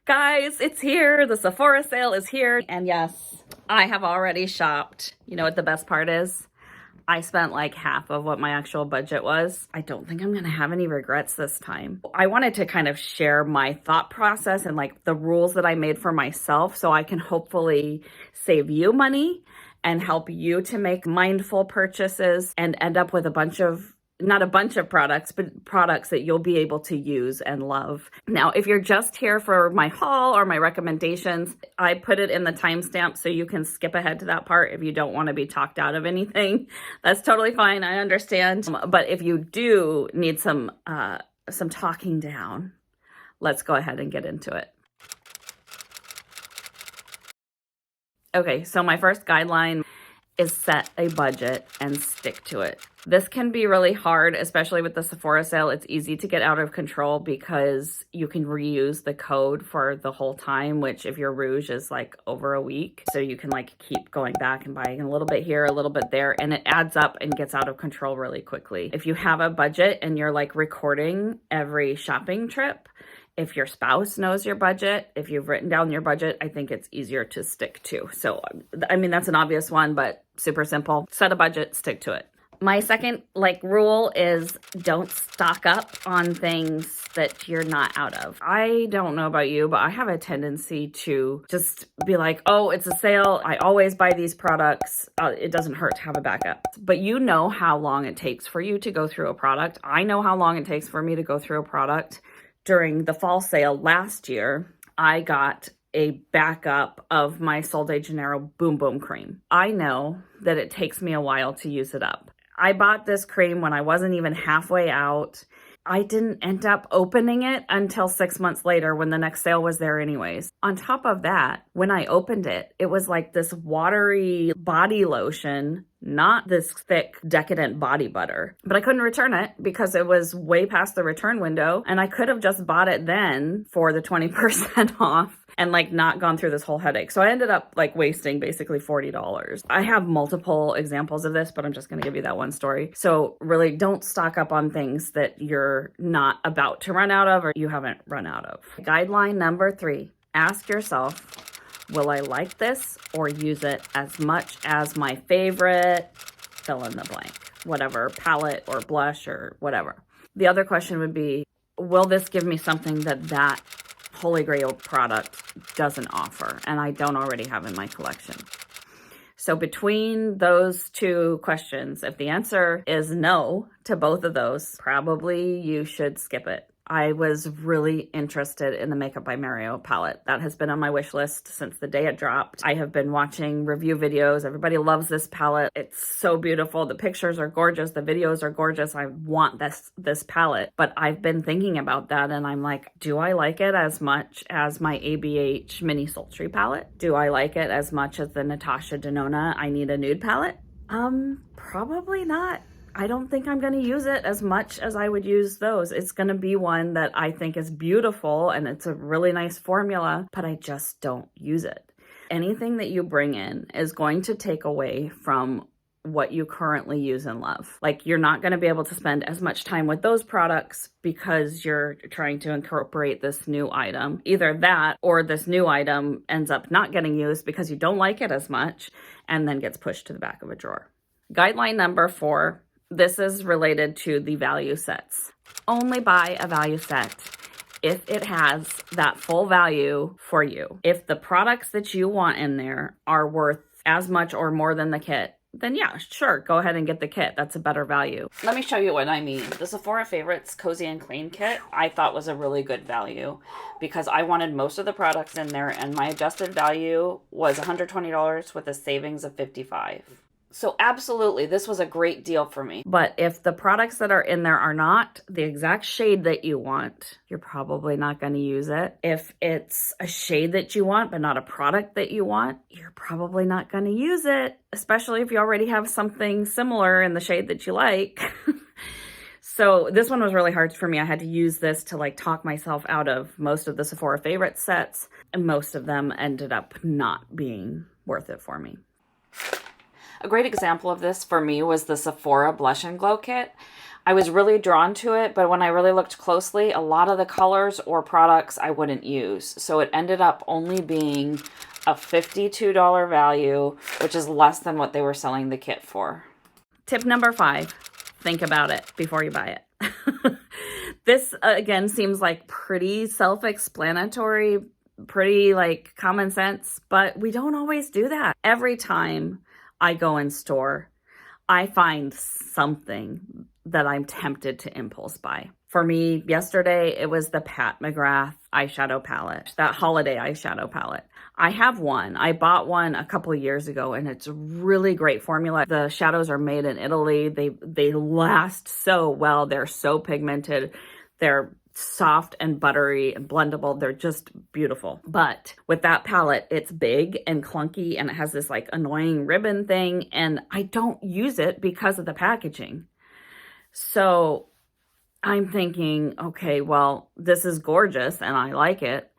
Guys, it's here. The Sephora sale is here. And yes, I have already shopped. You know what the best part is? I spent like half of what my actual budget was. I don't think I'm going to have any regrets this time. I wanted to kind of share my thought process and like the rules that I made for myself so I can hopefully save you money and help you to make mindful purchases and end up with not a bunch of products, but products that you'll be able to use and love. Now, if you're just here for my haul or my recommendations, I put it in the timestamp so you can skip ahead to that part if you don't want to be talked out of anything. That's totally fine. I understand. But if you do need some talking down, let's go ahead and get into it. Okay, so my first guideline is set a budget and stick to it. This can be really hard, especially with the Sephora sale. It's easy to get out of control because you can reuse the code for the whole time, which if your rouge is like over a week, so you can like keep going back and buying a little bit here, a little bit there, and it adds up and gets out of control really quickly. If you have a budget and you're like recording every shopping trip, if your spouse knows your budget, if you've written down your budget, I think it's easier to stick to. So, I mean, that's an obvious one, but super simple. Set a budget, stick to it. My second rule is don't stock up on things that you're not out of. I don't know about you, but I have a tendency to just be like, oh, it's a sale. I always buy these products. It doesn't hurt to have a backup. But you know how long it takes for you to go through a product. I know how long it takes for me to go through a product. During the fall sale last year, I got a backup of my Sol de Janeiro Bum Bum Cream. I know that it takes me a while to use it up. I bought this cream when I wasn't even halfway out. I didn't end up opening it until 6 months later when the next sale was there anyways. On top of that, when I opened it, it was like this watery body lotion, not this thick, decadent body butter. But I couldn't return it because it was way past the return window, and I could have just bought it then for the 20% off and like not gone through this whole headache. So I ended up like wasting basically $40. I have multiple examples of this, but I'm just going to give you that one story. So really don't stock up on things that you're not about to run out of or you haven't run out of. Guideline number 3, ask yourself, will I like this or use it as much as my favorite fill in the blank, whatever, palette or blush or whatever. The other question would be, will this give me something that Holy Grail product doesn't offer and I don't already have in my collection? So between those two questions, if the answer is no to both of those, probably you should skip it. I was really interested in the Makeup by Mario palette. That has been on my wish list since the day it dropped. I have been watching review videos. Everybody loves this palette. It's so beautiful. The pictures are gorgeous. The videos are gorgeous. I want this palette. But I've been thinking about that and I'm like, do I like it as much as my ABH Mini Sultry palette? Do I like it as much as the Natasha Denona I Need a Nude palette? Probably not. I don't think I'm going to use it as much as I would use those. It's going to be one that I think is beautiful and it's a really nice formula, but I just don't use it. Anything that you bring in is going to take away from what you currently use and love. Like you're not going to be able to spend as much time with those products because you're trying to incorporate this new item. Either that or this new item ends up not getting used because you don't like it as much and then gets pushed to the back of a drawer. Guideline number 4. This is related to the value sets. Only buy a value set if it has that full value for you. If the products that you want in there are worth as much or more than the kit, then yeah, sure, go ahead and get the kit. That's a better value. Let me show you what I mean. The Sephora Favorites Cozy and Clean kit I thought was a really good value because I wanted most of the products in there and my adjusted value was $120 with a savings of $55. So absolutely, this was a great deal for me. But if the products that are in there are not the exact shade that you want, you're probably not going to use it. If it's a shade that you want, but not a product that you want, you're probably not going to use it, especially if you already have something similar in the shade that you like. So this one was really hard for me. I had to use this to like talk myself out of most of the Sephora Favorite sets, and most of them ended up not being worth it for me. A great example of this for me was the Sephora Blush and Glow kit. I was really drawn to it, but when I really looked closely, a lot of the colors or products I wouldn't use. So it ended up only being a $52 value, which is less than what they were selling the kit for. Tip number 5, think about it before you buy it. This, again, seems like pretty self-explanatory, pretty like common sense, but we don't always do that. Every time I go in store, I find something that I'm tempted to impulse buy. For me, yesterday, it was the Pat McGrath eyeshadow palette, that holiday eyeshadow palette. I have one. I bought one a couple years ago, and it's a really great formula. The shadows are made in Italy. They last so well. They're so pigmented. They're soft and buttery and blendable. They're just beautiful. But with that palette, it's big and clunky, and it has this like annoying ribbon thing, and I don't use it because of the packaging. So I'm thinking, okay, well, this is gorgeous and I like it,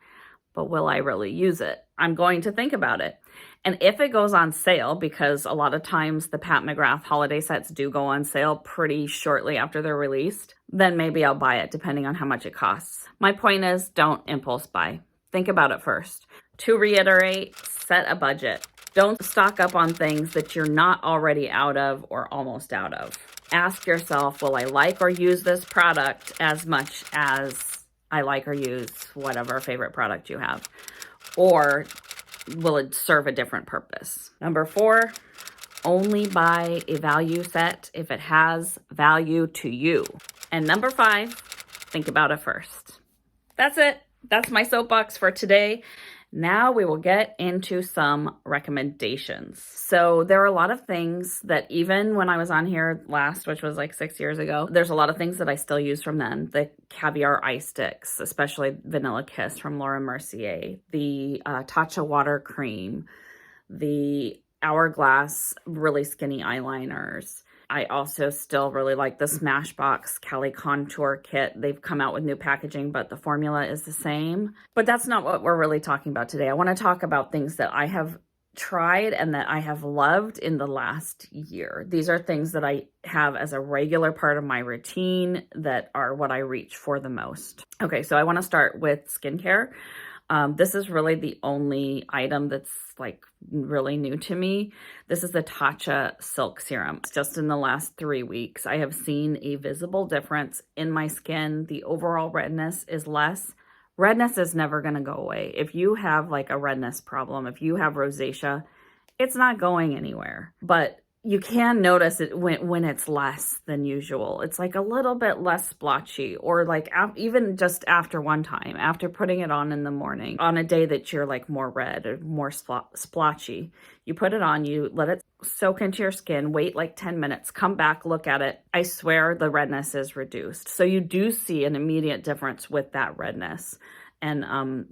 but will I really use it? I'm going to think about it. And if it goes on sale, because a lot of times the Pat McGrath holiday sets do go on sale pretty shortly after they're released, then maybe I'll buy it depending on how much it costs. My point is, don't impulse buy. Think about it first. To reiterate, set a budget. Don't stock up on things that you're not already out of or almost out of. Ask yourself, will I like or use this product as much as I like or use whatever favorite product you have? Or will it serve a different purpose? Number 4, only buy a value set if it has value to you. And number 5, think about it first. That's it. That's my soapbox for today. Now we will get into some recommendations. So there are a lot of things that even when I was on here last, which was like 6 years ago, there's a lot of things that I still use from then. The Caviar eye sticks, especially Vanilla Kiss from Laura Mercier, the Tatcha water cream, the Hourglass really skinny eyeliners. I also still really like the Smashbox Cali contour kit. They've come out with new packaging, but the formula is the same. But that's not what we're really talking about today. I want to talk about things that I have tried and that I have loved in the last year. These are things that I have as a regular part of my routine that are what I reach for the most. Okay, so I want to start with skincare. This is really the only item that's like really new to me. This is the Tatcha Silk Serum. Just in the last 3 weeks, I have seen a visible difference in my skin. The overall redness is less. Redness is never going to go away. If you have like a redness problem, if you have rosacea, it's not going anywhere. But you can notice it when it's less than usual. It's like a little bit less splotchy, or like even just after one time, after putting it on in the morning, on a day that you're like more red or more splotchy, you put it on, you let it soak into your skin, wait like 10 minutes, come back, look at it. I swear the redness is reduced. So you do see an immediate difference with that redness and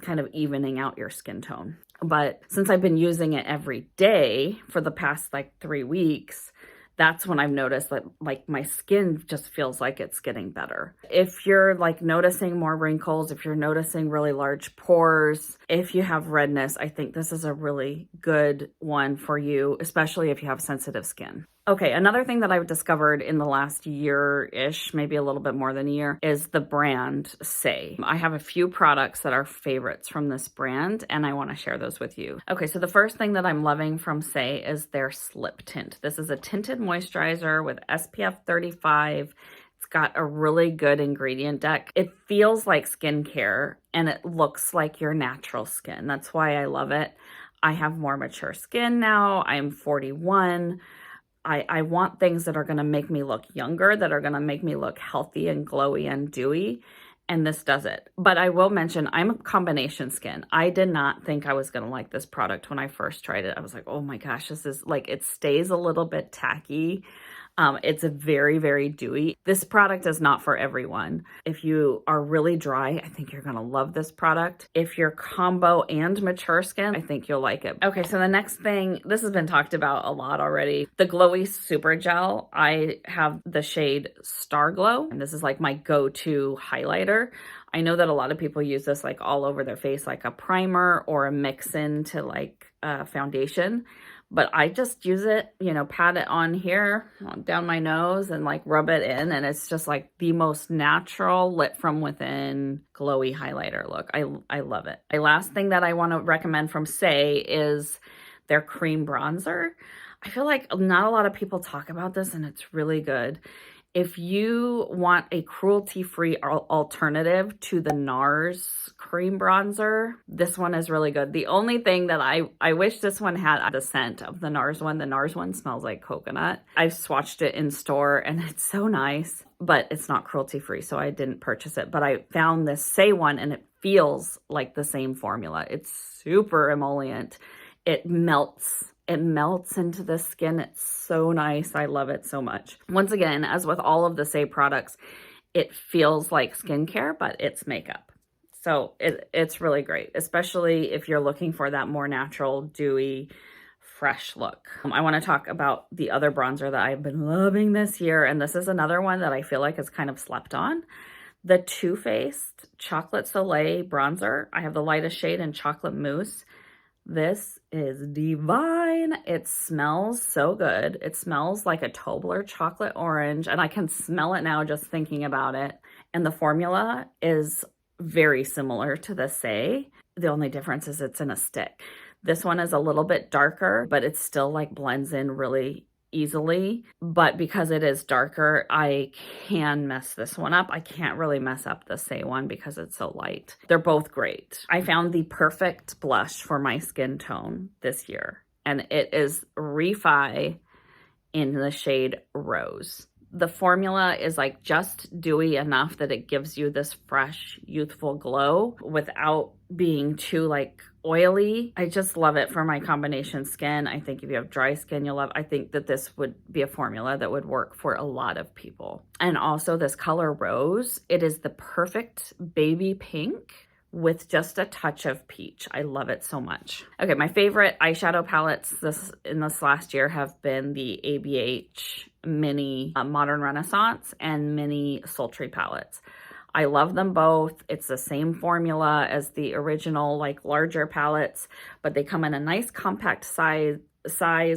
kind of evening out your skin tone. But since I've been using it every day for the past like 3 weeks, that's when I've noticed that like my skin just feels like it's getting better. If you're like noticing more wrinkles, if you're noticing really large pores, if you have redness, I think this is a really good one for you, especially if you have sensitive skin. Okay, another thing that I've discovered in the last year-ish, maybe a little bit more than a year, is the brand Saie. I have a few products that are favorites from this brand, and I want to share those with you. Okay, so the first thing that I'm loving from Saie is their Slip Tint. This is a tinted moisturizer with SPF 35. It's got a really good ingredient deck. It feels like skincare, and it looks like your natural skin. That's why I love it. I have more mature skin now. I'm 41. I want things that are going to make me look younger, that are going to make me look healthy and glowy and dewy, and this does it. But I will mention, I'm a combination skin. I did not think I was going to like this product when I first tried it. I was like, oh my gosh, this is like, it stays a little bit tacky. It's a very, very dewy. This product is not for everyone. If you are really dry, I think you're going to love this product. If you're combo and mature skin, I think you'll like it. Okay, so the next thing, this has been talked about a lot already. The Glowy Super Gel. I have the shade Starglow, and this is like my go-to highlighter. I know that a lot of people use this like all over their face, like a primer or a mix-in to like foundation. but I just use it, you know, pat it on here, down my nose, and like rub it in, and it's just like the most natural lit from within glowy highlighter look. I love it. My last thing that I want to recommend from Saie is their cream bronzer. I feel like not a lot of people talk about this, and it's really good. If you want a cruelty-free alternative to the NARS cream bronzer, this one is really good. The only thing that I wish this one had the scent of the NARS one. The NARS one smells like coconut. I've swatched it in store and it's so nice, but it's not cruelty-free, so I didn't purchase it. But I found this Saie one and it feels like the same formula. It's super emollient. It melts into the skin. It's so nice. I love it so much. Once again, as with all of the Saie products, it feels like skincare, but it's makeup. So it's really great, especially if you're looking for that more natural, dewy, fresh look. I want to talk about the other bronzer that I've been loving this year, and this is another one that I feel like is kind of slept on. The Too Faced Chocolate Soleil bronzer. I have the lightest shade in Chocolate Mousse. This is divine. It smells so good. It smells like a Tobler chocolate orange, and I can smell it now just thinking about it. And the formula is very similar to the Saie. The only difference is it's in a stick. This one is a little bit darker, but it still like blends in really easily. But because it is darker, I can mess this one up. I can't really mess up the Saie one because it's so light. They're both great. I found the perfect blush for my skin tone this year, and it is Refy in the shade Rose. The formula is like just dewy enough that it gives you this fresh, youthful glow without being too like oily. I just love it for my combination skin. I think if you have dry skin, you'll love it. I think that this would be a formula that would work for a lot of people. And also this color Rose, it is the perfect baby pink with just a touch of peach. I love it so much. Okay, my favorite eyeshadow palettes in this last year have been the ABH Mini Modern Renaissance and Mini Sultry palettes. I love them both. It's the same formula as the original, like larger palettes, but they come in a nice compact size.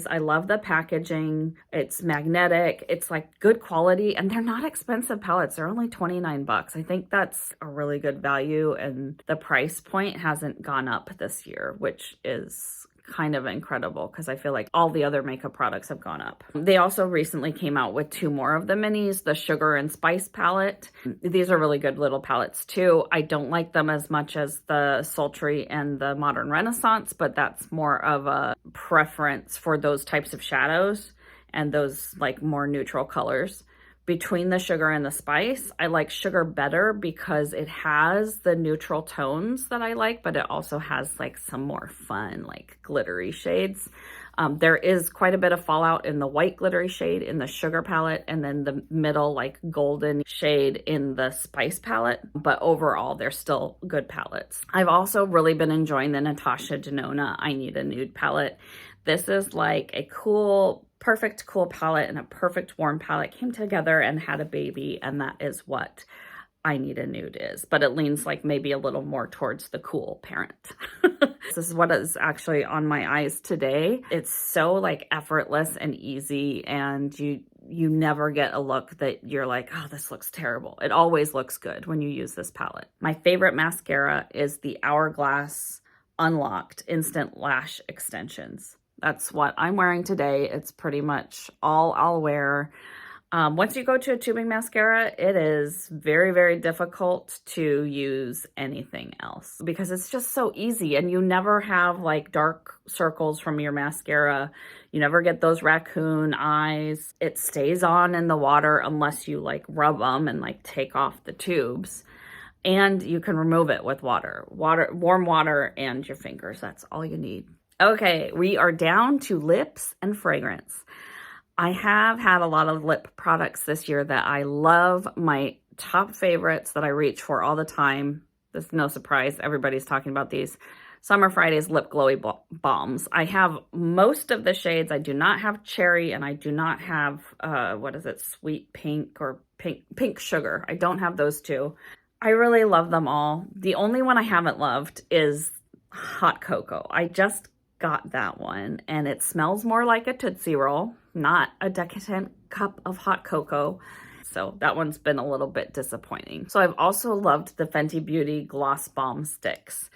I love the packaging. It's magnetic. It's like good quality, and they're not expensive palettes. They're only 29 bucks. I think that's a really good value, and the price point hasn't gone up this year, which is kind of incredible because I feel like all the other makeup products have gone up. They also recently came out with 2 more of the minis, the Sugar and Spice palette. These are really good little palettes too. I don't like them as much as the Sultry and the Modern Renaissance, but that's more of a preference for those types of shadows and those like more neutral colors. Between the Sugar and the Spice, I like Sugar better because it has the neutral tones that I like, but it also has like some more fun, like glittery shades. There is quite a bit of fallout in the white glittery shade in the Sugar palette, and then the middle like golden shade in the Spice palette. But overall, they're still good palettes. I've also really been enjoying the Natasha Denona I Need a Nude palette. This is like a perfect cool palette and a perfect warm palette came together and had a baby, and that is what I Need a Nude is, but it leans like maybe a little more towards the cool parent. This is what is actually on my eyes today. It's so like effortless and easy, and you never get a look that you're like, oh, this looks terrible. It always looks good when you use this palette. My favorite mascara is the Hourglass Unlocked Instant Lash Extensions. That's what I'm wearing today. It's pretty much all I'll wear. Once you go to a tubing mascara, it is very, very difficult to use anything else because it's just so easy, and you never have like dark circles from your mascara. You never get those raccoon eyes. It stays on in the water unless you like rub them and like take off the tubes. And you can remove it with water, warm water, and your fingers. That's all you need. Okay, we are down to lips and fragrance. I have had a lot of lip products this year that I love. My top favorites that I reach for all the time. This is no surprise. Everybody's talking about these. Summer Fridays Lip Glowy Balms. I have most of the shades. I do not have Cherry, and I do not have, Sweet Pink or Pink Sugar. I don't have those two. I really love them all. The only one I haven't loved is Hot Cocoa. I just got that one, and it smells more like a Tootsie Roll, not a decadent cup of hot cocoa. So that one's been a little bit disappointing. So I've also loved the Fenty Beauty Gloss Balm Sticks.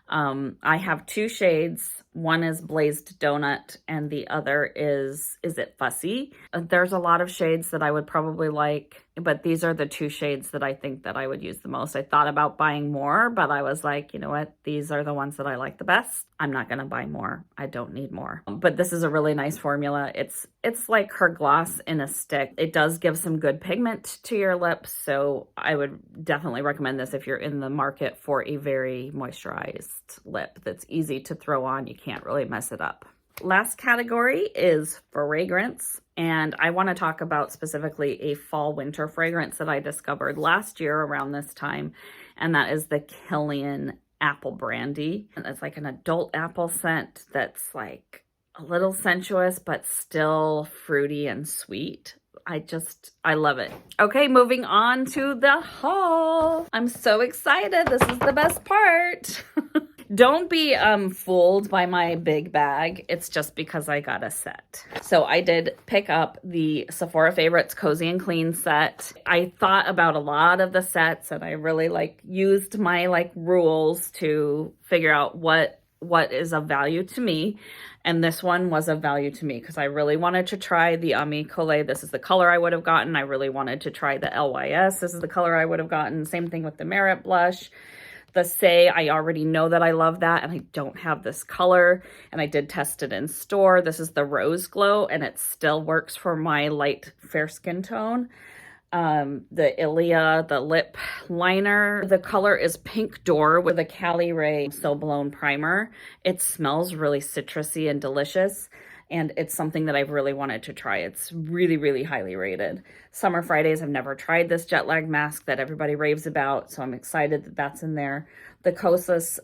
I have two shades. One is Blazed Donut and the other is it Fussy? There's a lot of shades that I would probably like, but these are the two shades that I think that I would use the most. I thought about buying more, but I was like, you know what? These are the ones that I like the best. I'm not going to buy more. I don't need more. But this is a really nice formula. It's like her gloss in a stick. It does give some good pigment to your lips, so I would definitely recommend this if you're in the market for a very moisturized lip that's easy to throw on. You can't really mess it up. Last category is fragrance, and I want to talk about specifically a fall winter fragrance that I discovered last year around this time, and that is the Kilian Apple Brandy. And it's like an adult apple scent that's like a little sensuous but still fruity and sweet. I love it. Okay, moving on to the haul. I'm so excited. This is the best part. Don't be fooled by my big bag. It's just because I got a set. So I did pick up the Sephora Favorites Cozy and Clean set. I thought about a lot of the sets, and I really used my rules to figure out what is of value to me. And this one was of value to me because I really wanted to try the Ami Collet. This is the color I would have gotten. I really wanted to try the LYS. This is the color I would have gotten. Same thing with the Merit blush. The Saie, I already know that I love that, and I don't have this color, and I did test it in store. This is the Rose Glow, and it still works for my light fair skin tone. The Ilia, the lip liner, the color is Pink Door with a Caliray So Blown primer. It smells really citrusy and delicious, and it's something that I've really wanted to try. It's really, really highly rated. Summer Fridays, I've never tried this jet lag mask that everybody raves about, so I'm excited that that's in there. The Kosas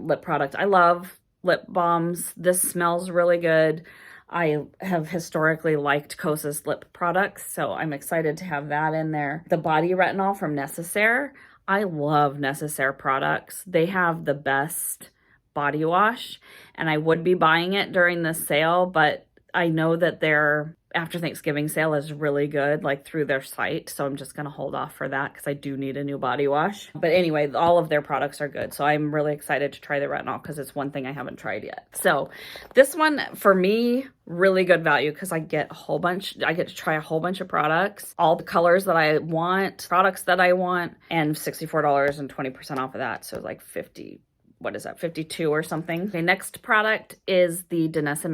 lip product. I love lip balms. This smells really good. I have historically liked Kosas lip products, so I'm excited to have that in there. The Body Retinol from Necessaire. I love Necessaire products. They have the best body wash, and I would be buying it during the sale, but I know that their after Thanksgiving sale is really good, through their site, so I'm just going to hold off for that because I do need a new body wash. But anyway, all of their products are good, so I'm really excited to try the retinol because it's one thing I haven't tried yet. So this one, for me, really good value because I get to try a whole bunch of products, all the colors that I want, products that I want, and $64 and 20% off of that, so like 50. What is that, 52 or something. Okay, next product is the Danessa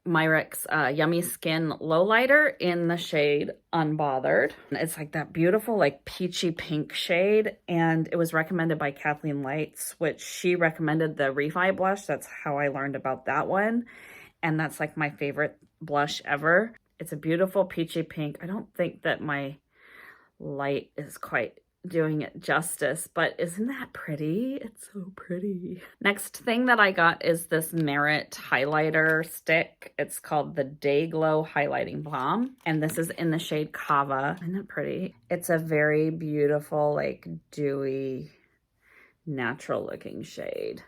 Myricks Yummy Skin Lowlighter in the shade Unbothered. It's like that beautiful peachy pink shade, and it was recommended by Kathleen Lights, which she recommended the Refy blush. That's how I learned about that one, and that's like my favorite blush ever. It's a beautiful peachy pink. I don't think that my light is quite doing it justice, but isn't that pretty? It's so pretty. Next thing that I got is this Merit highlighter stick. It's called the Day Glow Highlighting Balm, and this is in the shade Cava. Isn't that pretty? It's a very beautiful, dewy, natural looking shade.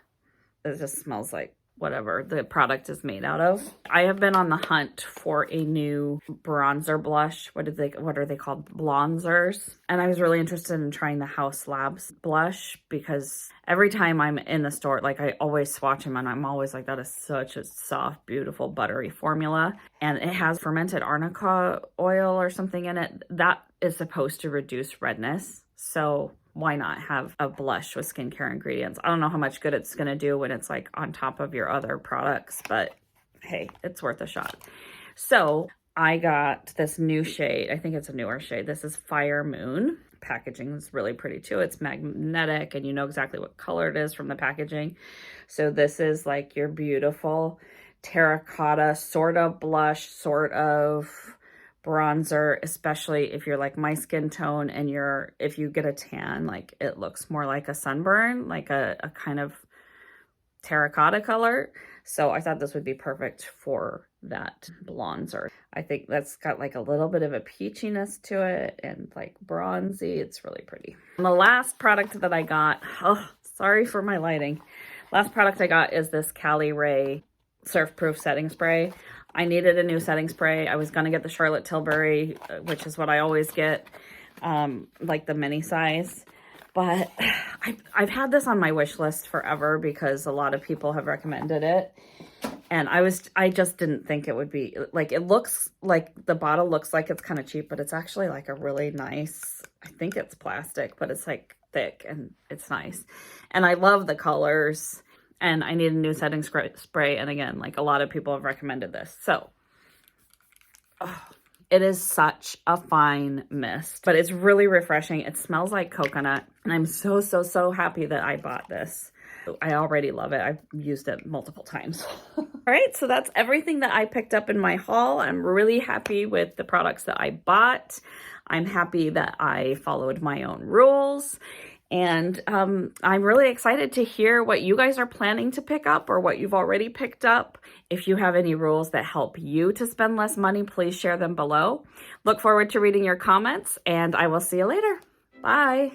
It just smells like whatever the product is made out of. I have been on the hunt for a new bronzer blush. What are they called? Blonzers. And I was really interested in trying the Haus Labs blush because every time I'm in the store, I always swatch them and I'm always like, that is such a soft, beautiful, buttery formula. And it has fermented arnica oil or something in it. That is supposed to reduce redness. So why not have a blush with skincare ingredients? I don't know how much good it's going to do when it's on top of your other products, but hey, it's worth a shot. So I got this new shade. I think it's a newer shade. This is Fire Moon. Packaging is really pretty too. It's magnetic and you know exactly what color it is from the packaging. So this is your beautiful terracotta sort of blush, sort of bronzer, especially if you're like my skin tone and if you get a tan, it looks more like a sunburn, like a kind of terracotta color. So I thought this would be perfect for that bronzer. I think that's got a little bit of a peachiness to it and bronzy. It's really pretty. And the last product that I got, oh, sorry for my lighting. Last product I got is this Caliray Surf Proof setting spray. I needed a new setting spray. I was going to get the Charlotte Tilbury, which is what I always get, like the mini size. But I've had this on my wish list forever because a lot of people have recommended it. And I just didn't think it would be, like, it looks like, the bottle looks like it's kind of cheap, but it's actually like a really nice, I think it's plastic, but it's like thick and it's nice. And I love the colors, and I need a new setting spray. And again, like, a lot of people have recommended this. So, it is such a fine mist, but it's really refreshing. It smells like coconut, and I'm so, so, so happy that I bought this. I already love it. I've used it multiple times. All right, so that's everything that I picked up in my haul. I'm really happy with the products that I bought. I'm happy that I followed my own rules. And I'm really excited to hear what you guys are planning to pick up or what you've already picked up. If you have any rules that help you to spend less money, please share them below. Look forward to reading your comments, and I will see you later. Bye.